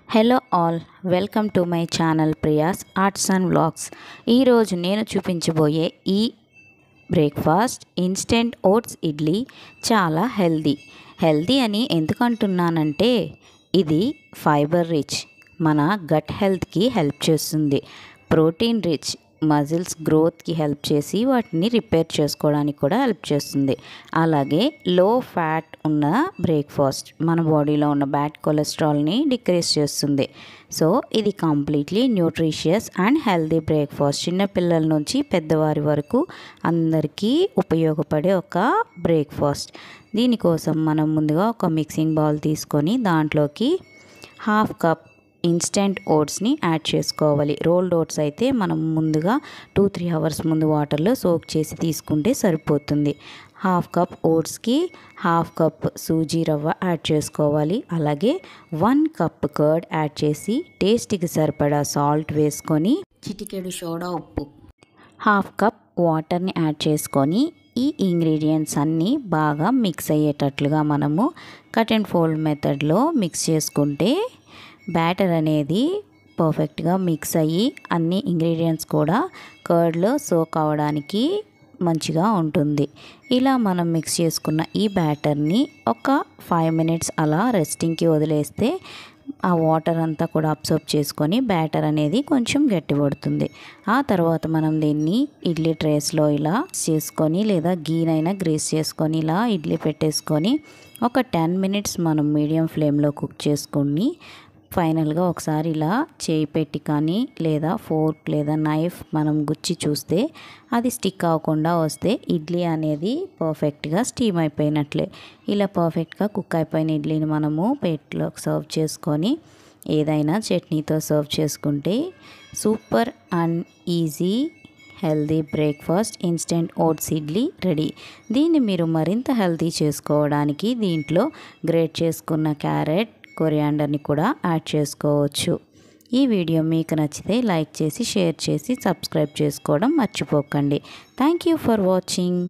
Hello all, welcome to my channel Priya's arts and vlogs. ఈరోజు నేను చూపించబోయే ఈ బ్రేక్ఫాస్ట్ ఇన్స్టెంట్ ఓట్స్ ఇడ్లీ చాలా హెల్దీ అని ఎందుకు అంటున్నానంటే ఇది ఫైబర్ రిచ్, మన గట్ హెల్త్కి హెల్ప్ చేస్తుంది. ప్రోటీన్ రిచ్, మజిల్స్ గ్రోత్కి హెల్ప్ చేసి వాటిని రిపేర్ చేసుకోవడానికి కూడా హెల్ప్ చేస్తుంది. అలాగే లో ఫ్యాట్ ఉన్న బ్రేక్ఫాస్ట్ మన బాడీలో ఉన్న బ్యాడ్ కొలెస్ట్రాల్ని డిక్రీజ్ చేస్తుంది. సో ఇది completely nutritious and healthy breakfast. చిన్నపిల్లల నుంచి పెద్దవారి వరకు అందరికీ ఉపయోగపడే ఒక బ్రేక్ఫాస్ట్. దీనికోసం మనం ముందుగా ఒక మిక్సింగ్ బౌల్ తీసుకొని దాంట్లోకి హాఫ్ కప్ ఇన్స్టెంట్ ఓట్స్ని యాడ్ చేసుకోవాలి. రోల్డ్ ఓట్స్ అయితే మనం ముందుగా 2-3 అవర్స్ ముందు వాటర్లో సోక్ చేసి తీసుకుంటే సరిపోతుంది. హాఫ్ కప్ ఓట్స్కి హాఫ్ కప్ సూజీ రవ్వ యాడ్ చేసుకోవాలి. అలాగే 1 కప్ కర్డ్ యాడ్ చేసి టేస్ట్కి సరిపడా సాల్ట్ వేసుకొని చిటికెడు సోడా ఉప్పు, హాఫ్ కప్ వాటర్ని యాడ్ చేసుకొని ఈ ఇంగ్రీడియంట్స్ అన్నీ బాగా మిక్స్ అయ్యేటట్లుగా మనము కట్ అండ్ ఫోల్డ్ మెథడ్లో మిక్స్ చేసుకుంటే బ్యాటర్ అనేది పర్ఫెక్ట్గా మిక్స్ అయ్యి అన్ని ఇంగ్రీడియంట్స్ కూడా కర్డ్లో సోక్ అవ్వడానికి మంచిగా ఉంటుంది. ఇలా మనం మిక్స్ చేసుకున్న ఈ బ్యాటర్ని ఒక 5 మినిట్స్ అలా రెస్టింగ్కి వదిలేస్తే ఆ వాటర్ అంతా కూడా అబ్సర్బ్ చేసుకొని బ్యాటర్ అనేది కొంచెం గట్టిపడుతుంది. ఆ తర్వాత మనం దీన్ని ఇడ్లీ ట్రేస్లో ఇలా చేసుకొని లేదా గీనైనా గ్రీస్ చేసుకొని ఇలా ఇడ్లీ పెట్టేసుకొని ఒక 10 మినిట్స్ మనం మీడియం ఫ్లేమ్లో కుక్ చేసుకొని ఫైనల్గా ఒకసారి ఇలా చేయి పెట్టి కానీ లేదా ఫోర్క్ లేదా నైఫ్ మనం గుచ్చి చూస్తే అది స్టిక్ అవ్వకుండా వస్తే ఇడ్లీ అనేది పర్ఫెక్ట్గా స్టీమ్ అయిపోయినట్లే. ఇలా పర్ఫెక్ట్గా కుక్ అయిపోయిన ఇడ్లీని మనము ప్లేట్లోకి సర్వ్ చేసుకొని ఏదైనా చట్నీతో సర్వ్ చేసుకుంటే super and easy healthy breakfast instant oats idli ready. దీన్ని మీరు మరింత హెల్తీ చేసుకోవడానికి దీంట్లో గ్రేట్ చేసుకున్న క్యారెట్, కొరియాండర్ని కూడా యాడ్ చేసుకోవచ్చు. ఈ వీడియో మీకు నచ్చితే లైక్ చేసి షేర్ చేసి సబ్స్క్రైబ్ చేసుకోవడం మర్చిపోకండి. Thank you for watching.